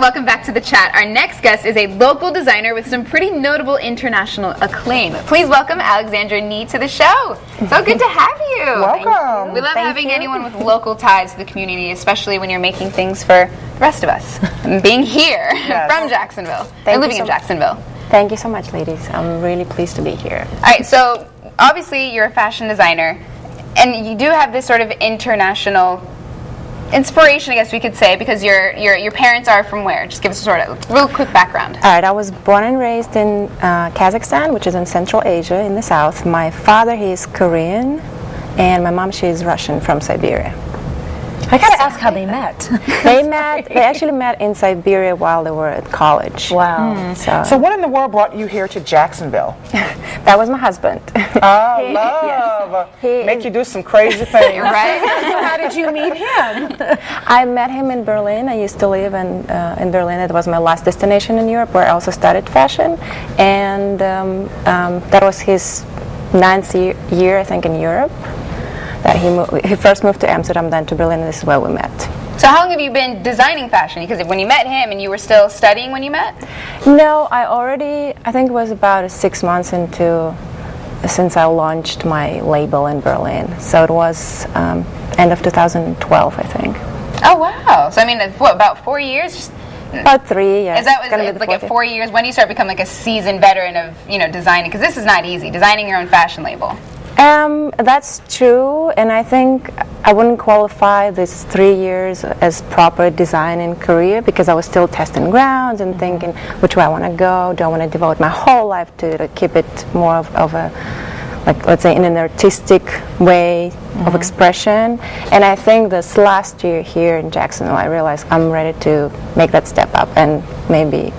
welcome back to the chat. Our next guest is a local designer with some pretty notable international acclaim. Please welcome Alexandra Nee to the show. So good to have you. Welcome. We love having anyone with local ties to the community, especially when you're making things for the rest of us. And being here from Jacksonville and living in Jacksonville. Thank you so much, ladies. I'm really pleased to be here. All right, so obviously you're a fashion designer, and you do have this sort of international inspiration, I guess we could say, because your parents are from where? Just give us a sort of real quick background. All right, I was born and raised in Kazakhstan, which is in Central Asia, in the south. My father, he is Korean, and my mom, she is Russian from Siberia. I gotta ask how they met. They actually met in Siberia while they were at college. Wow. So what in the world brought you here to Jacksonville? That was my husband. Oh, love. Make you do some crazy things. Right? So how did you meet him? I met him in Berlin. I used to live in Berlin. It was my last destination in Europe, where I also studied fashion. And that was his 9th year, I think, in Europe. That he first moved to Amsterdam, then to Berlin, and this is where we met. So how long have you been designing fashion? Because when you met him, and you were still studying when you met? No, I think it was about 6 months since I launched my label in Berlin. So it was end of 2012, I think. Oh, wow. So, I mean, what, about 4 years? About 3, yeah. Is that like at 4 years? When do you start becoming like a seasoned veteran of, designing? Because this is not easy, designing your own fashion label. That's true, and I think I wouldn't qualify this 3 years as proper design in Korea, because I was still testing grounds and thinking which way I want to go. Do I want to devote my whole life to keep it more of a, like, let's say, in an artistic way of expression? And I think this last year here in Jacksonville, I realized I'm ready to make that step up and maybe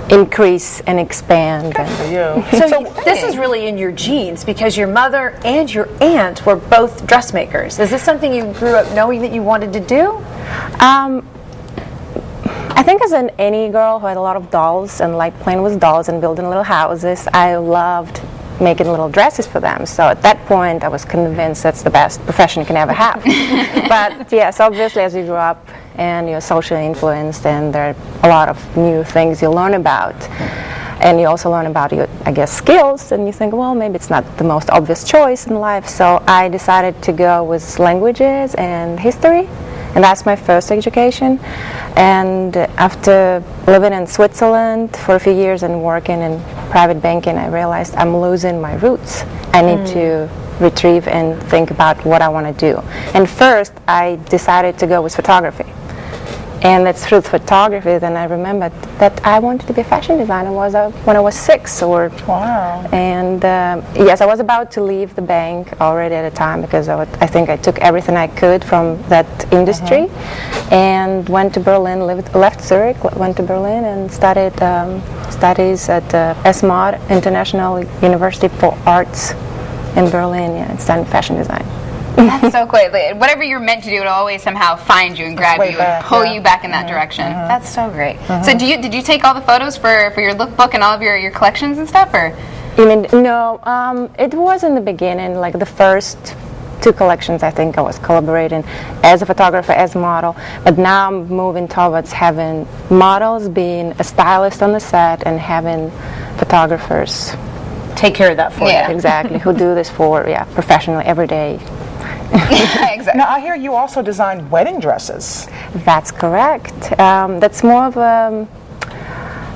increase and expand. So this is really in your genes, because your mother and your aunt were both dressmakers. Is this something you grew up knowing that you wanted to do? I think as any girl who had a lot of dolls and liked playing with dolls and building little houses, I loved making little dresses for them. So at that point, I was convinced that's the best profession you can ever have. But yes, obviously, as you grow up and you're socially influenced, and there are a lot of new things you learn about. And you also learn about your, I guess, skills, and you think, well, maybe it's not the most obvious choice in life. So I decided to go with languages and history, and that's my first education. And after living in Switzerland for a few years and working in private banking, I realized I'm losing my roots. I need to retrieve and think about what I want to do. And first, I decided to go with photography. And it's through photography then I remembered that I wanted to be a fashion designer when I was 6. Wow. And yes, I was about to leave the bank already at the time, because I think I took everything I could from that industry, and went to Berlin, left Zurich, went to Berlin and studied studies at SMOD, International University for Arts in Berlin, and studied fashion design. That's so cool. Whatever you're meant to do, it'll always somehow find you and grab you and pull you back in that direction. That's so great. So did you take all the photos for your lookbook and all of your collections and stuff? Or? You mean, no, it was in the beginning, like the first 2 collections, I think I was collaborating as a photographer, as a model, but now I'm moving towards having models being a stylist on the set and having photographers take care of that for you. Exactly, who do this for professionally every day. Exactly. Now I hear you also design wedding dresses. That's correct. That's more of a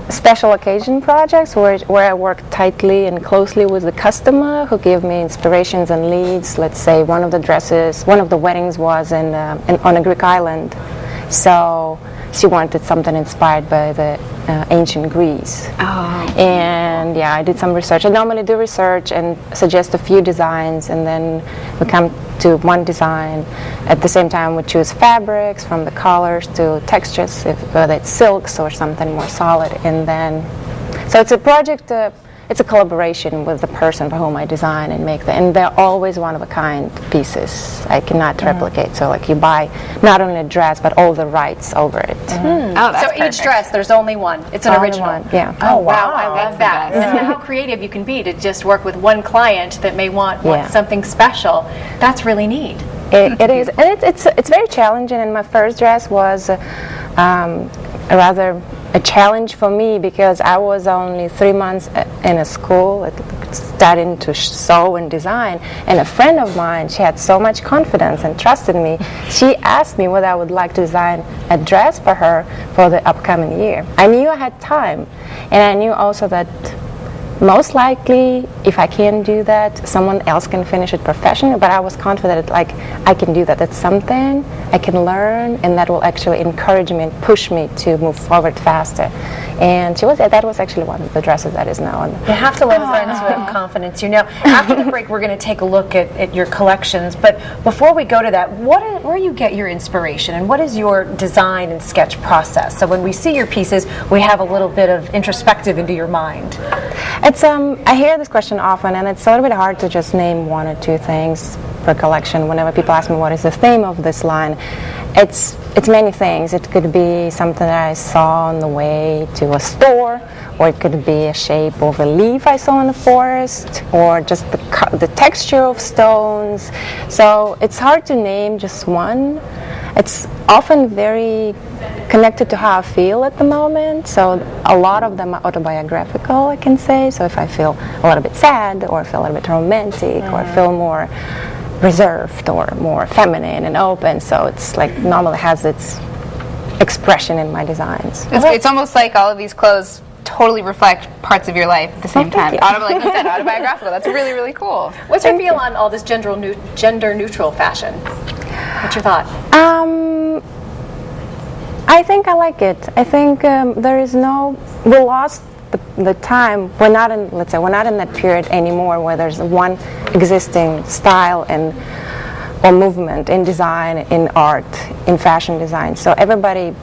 special occasion projects where I work tightly and closely with the customer, who give me inspirations and leads. Let's say one of the weddings was on a Greek island, so she wanted something inspired by the ancient Greece. Oh. And yeah, I did some research. I normally do research and suggest a few designs, and then we come to one design. At the same time, we choose fabrics, from the colors to textures, whether it's silks or something more solid. And then, so it's a project, it's a collaboration with the person for whom I design and make them. And they're always one-of-a-kind pieces. I cannot replicate. So like you buy not only a dress, but all the rights over it. Oh, that's so perfect. each dress, there's only one. It's an Only original. one, yeah. Oh, wow, I love That's that. And how creative you can be to just work with one client that may want Yeah. something special. That's really neat. It is, and it's very challenging. And my first dress was rather a challenge for me because I was only 3 months in a school studying to sew and design, and a friend of mine, she had so much confidence and trusted me. She asked me whether I would like to design a dress for her for the upcoming year. I knew I had time, and I knew also that most likely, if I can't do that, someone else can finish it professionally, but I was confident like I can do that. That's something I can learn, and that will actually encourage me and push me to move forward faster. And that was actually one of the dresses that is now on. You have to love friends who have confidence. You know, after the break, we're going to take a look at your collections. But before we go to that, where you get your inspiration, and what is your design and sketch process? So when we see your pieces, we have a little bit of introspective into your mind. I hear this question often, and it's a little bit hard to just name one or two things per collection. Whenever people ask me what is the theme of this line, it's many things. It could be something that I saw on the way to a store, or it could be a shape of a leaf I saw in the forest, or just the texture of stones. So it's hard to name just one. It's often very connected to how I feel at the moment. So a lot of them are autobiographical, I can say. So if I feel a little bit sad, or I feel a little bit romantic, or I feel more reserved or more feminine and open, so it's like normally has its expression in my designs. It's almost like all of these clothes totally reflect parts of your life at the same time. Like you said, autobiographical. That's really, really cool. What's your feel on all this gender neutral fashion? What's your thought? I think I like it. I think we lost the time. We're not in that period anymore where there's one existing style or movement in design, in art, in fashion design. So everybody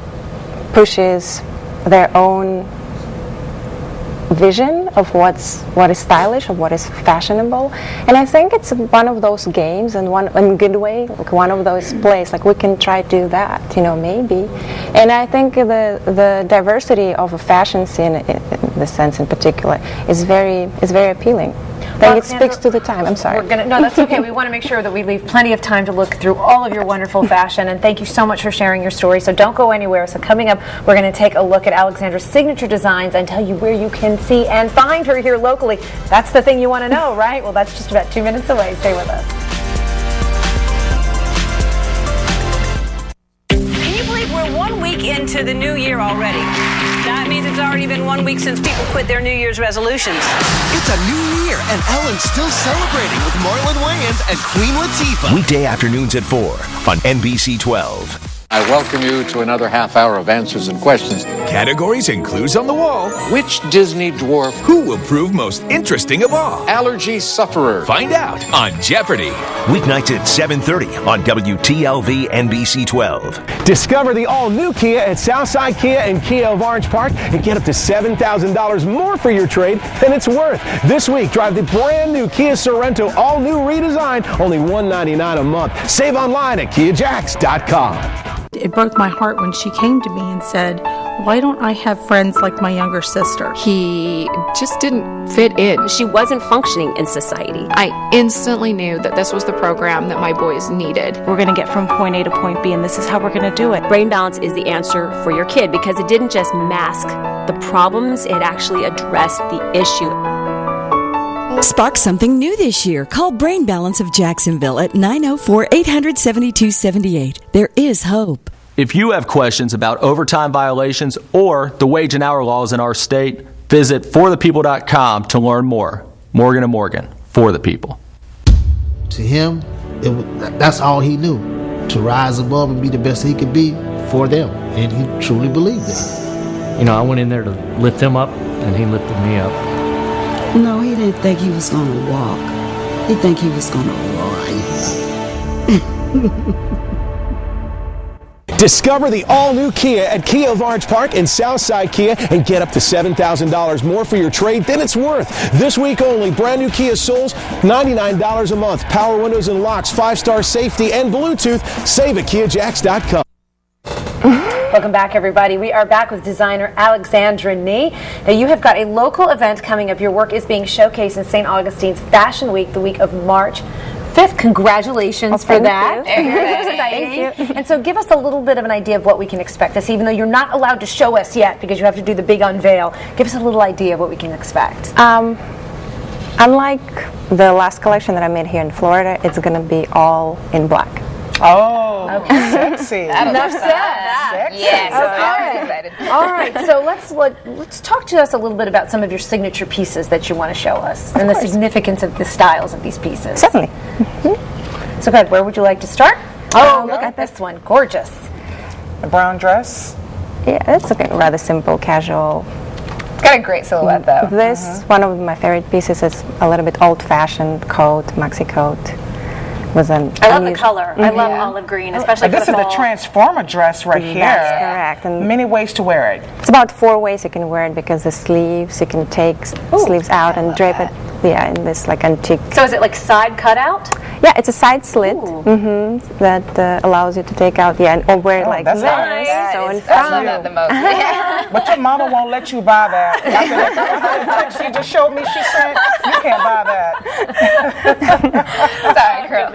pushes their own vision of what is stylish, of what is fashionable, and I think it's one of those games, and in a good way, like one of those plays, like we can try to do that, maybe. And I think the diversity of a fashion scene, in the sense in particular, is very appealing. I think it speaks to the time. I'm sorry. No, that's okay. We want to make sure that we leave plenty of time to look through all of your wonderful fashion, and thank you so much for sharing your story. So don't go anywhere. So coming up, we're going to take a look at Alexandra's signature designs and tell you where you can see and find her here locally. That's the thing you want to know, right? Well, that's just about 2 minutes away. Stay with us. Can you believe we're 1 week into the new year already? That means it's already been 1 week since people quit their New Year's resolutions. It's a new year, and Ellen's still celebrating with Marlon Wayans and Queen Latifah. Weekday afternoons at 4 on NBC 12. I welcome you to another half hour of answers and questions. Categories and clues on the wall. Which Disney dwarf? Who will prove most interesting of all? Allergy sufferer. Find out on Jeopardy! Weeknights at 7:30 on WTLV NBC 12. Discover the all-new Kia at Southside Kia and Kia of Orange Park and get up to $7,000 more for your trade than it's worth. This week, drive the brand new Kia Sorento all-new redesign, only $199 a month. Save online at KiaJax.com. It broke my heart when she came to me and said, "Why don't I have friends like my younger sister?" He just didn't fit in. She wasn't functioning in society. I instantly knew that this was the program that my boys needed. We're going to get from point A to point B, and this is how we're going to do it. Brain Balance is the answer for your kid because it didn't just mask the problems, it actually addressed the issue. Spark something new this year. Call Brain Balance of Jacksonville at 904-800-7278. There is hope. If you have questions about overtime violations or the wage and hour laws in our state, visit forthepeople.com to learn more. Morgan & Morgan, for the people. To him, that's all he knew, to rise above and be the best he could be for them, and he truly believed it. I went in there to lift him up, and he lifted me up. No, he didn't think he was going to walk. He think he was going to run. Discover the all-new Kia at Kia of Orange Park and Southside Kia and get up to $7,000 more for your trade than it's worth. This week only, brand new Kia Souls, $99 a month. Power windows and locks, 5-star safety, and Bluetooth. Save at KiaJax.com. Welcome back, everybody. We are back with designer Alexandra Nee. Now, you have got a local event coming up. Your work is being showcased in St. Augustine's Fashion Week, the week of March 5th. Congratulations for that. Very exciting. And so give us a little bit of an idea of what we can expect this, even though you're not allowed to show us yet because you have to do the big unveil. Give us a little idea of what we can expect. Unlike the last collection that I made here in Florida, it's going to be all in black. Oh, sexy. Enough said. Sexy. Yes. Okay. All right. So let's talk to us a little bit about some of your signature pieces that you want to show us and the significance of the styles of these pieces. Certainly. So, good. Where would you like to start? Oh, look at this one. Gorgeous. The brown dress. Yeah, it's looking rather simple, casual. It's got a great silhouette, though. This, one of my favorite pieces, is a little bit old-fashioned coat, Maxi Coat. I love the color. I love olive green, especially This is the transformer dress right here. That's correct. And many ways to wear it. It's about 4 ways you can wear it because the sleeves, you can take sleeves out and drape it. Yeah, in this like antique. So is it like side cutout? Yeah, it's a side slit that allows you to take out. Yeah, or wear it like this. Nice. So in I front. love that the most. But your mama won't let you buy that. After the text she just showed me, she said, you can't buy that. Sorry, girl.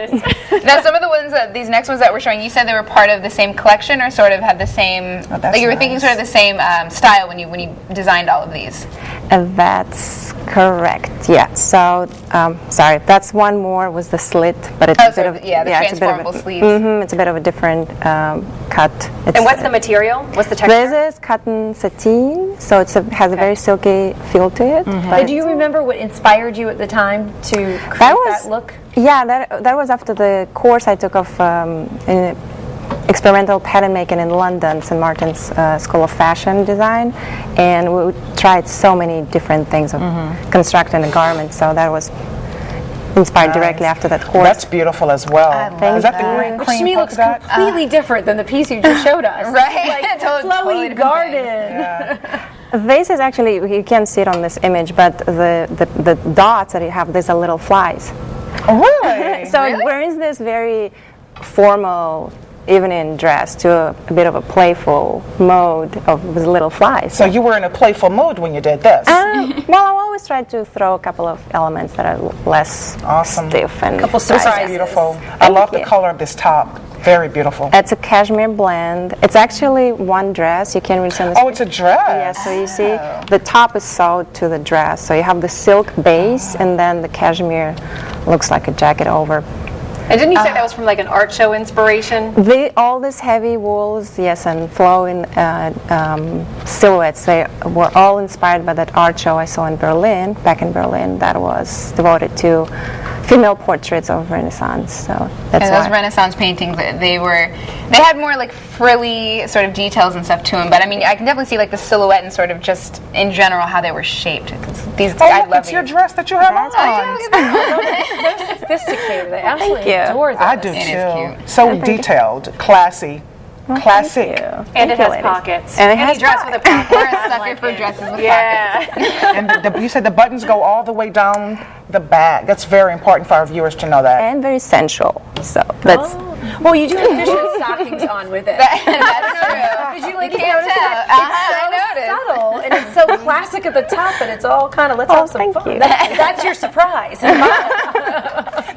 Now, some of the ones these next ones that we're showing, you said they were part of the same collection, or sort of had the same. Like you were thinking sort of the same style when you designed all of these. That's correct. Yeah. So, sorry. That's one more was the slit, but it's a bit of the transformable sleeves. It's a bit of a different cut. And what's the material? What's the texture? This is cotton sateen, so has a very silky feel to it. And do you remember what inspired you at the time to create that look? Yeah, that was after the course I took of in experimental pattern making in London, St. Martin's School of Fashion Design, and we tried so many different things of constructing a garment, so that was inspired directly after that course. That's beautiful as well. Is that the green Which cream to me looks completely different than the piece you just showed us. Right. Like Totally flowy garden. This is actually, you can't see it on this image, but the dots that you have, there's a little flies. Oh, really? So it brings this very formal evening dress to a bit of a playful mode with little flies. So you were in a playful mood when you did this? Well, I always try to throw a couple of elements that are less stiff and This is beautiful. I love the color of this top. Very beautiful. It's a cashmere blend. It's actually one dress. You can't really see this. Oh, it's a dress. Yeah, so you see the top is sewed to the dress. So you have the silk base and then the cashmere looks like a jacket over. And didn't you say that was from like an art show inspiration? All these heavy wools, yes, and flowing silhouettes, they were all inspired by that art show I saw in Berlin, back in Berlin, that was devoted to female portraits of Renaissance. So that's those Renaissance paintings, they had more like frilly sort of details and stuff to them. But I mean, I can definitely see like the silhouette and sort of just in general how they were shaped. I love it's your dress that you have on. They're sophisticated. I absolutely adore that. I do too. So detailed, classy. Classic. And it has pockets. And it has dress with a pocket. We're a sucker for dresses with pockets. And you said the buttons go all the way down the back. That's very important for our viewers to know that. And very sensual. So that's. Well, you do have fishnet stockings on with it. That's true. Did you like can't tell. It's so subtle and it's so classic at the top, and it's all kind of let's have some fun. That's your surprise.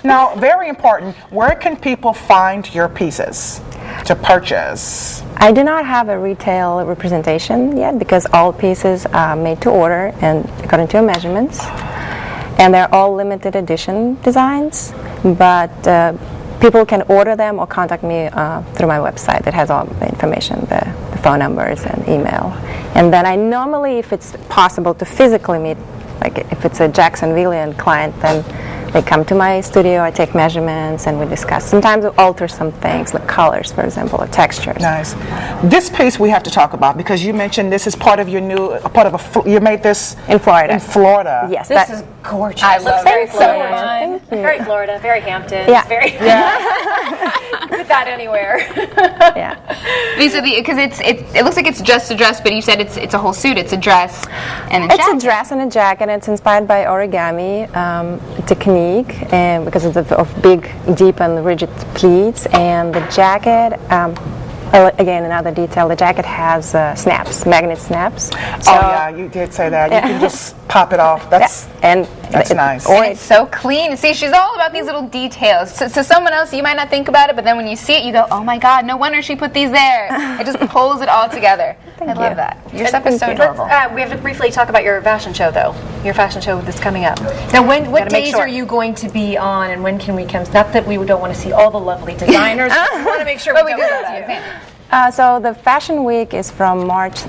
Now, very important. Where can people find your pieces to purchase? I do not have a retail representation yet because all pieces are made to order and according to your measurements, and they're all limited edition designs. But people can order them or contact me through my website that has all the information, the phone numbers and email. And then I normally, if it's possible to physically meet, like if it's a Jacksonvillian client, then they come to my studio, I take measurements, and we discuss. Sometimes we alter some things, like colors, for example, or textures. Nice. This piece we have to talk about because you mentioned this is part of your new, you made this in Florida. In Florida. Yes. This is gorgeous. I love very Florida. Thank you. Very Florida, very Hamptons. Yeah. Very. Put that anywhere. Yeah. Because it looks like it's just a dress, but you said it's a whole suit. It's a dress and a jacket. It's a dress and a jacket. It's inspired by origami technique, and because of big, deep, and rigid pleats. And the jacket, again, another detail. The jacket has snaps, magnet snaps. So, oh yeah, you did say that. You can just pop it off. That's nice. And it's so clean. See, she's all about these little details. To someone else, you might not think about it, but then when you see it, you go, oh my God, no wonder she put these there. It just pulls it all together. I love that. Your stuff is so adorable. We have to briefly talk about your fashion show, though. Your fashion show that's coming up. Now, what days are you going to be on, and when can we come? Not that we don't want to see all the lovely designers. We want to make sure we do that. So the Fashion Week is from March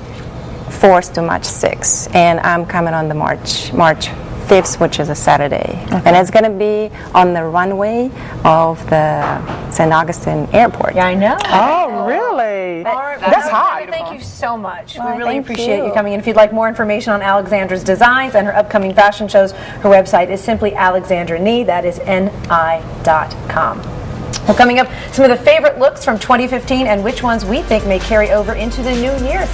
4th to March 6th, and I'm coming on the March 5th, which is a Saturday. And it's going to be on the runway of the St. Augustine Airport. Yeah, I know. Oh, really? That's hot. Thank you so much. We really appreciate you coming in. If you'd like more information on Alexandra's designs and her upcoming fashion shows, her website is simply alexandranee, that is ni.com. Well, coming up, some of the favorite looks from 2015 and which ones we think may carry over into the new year.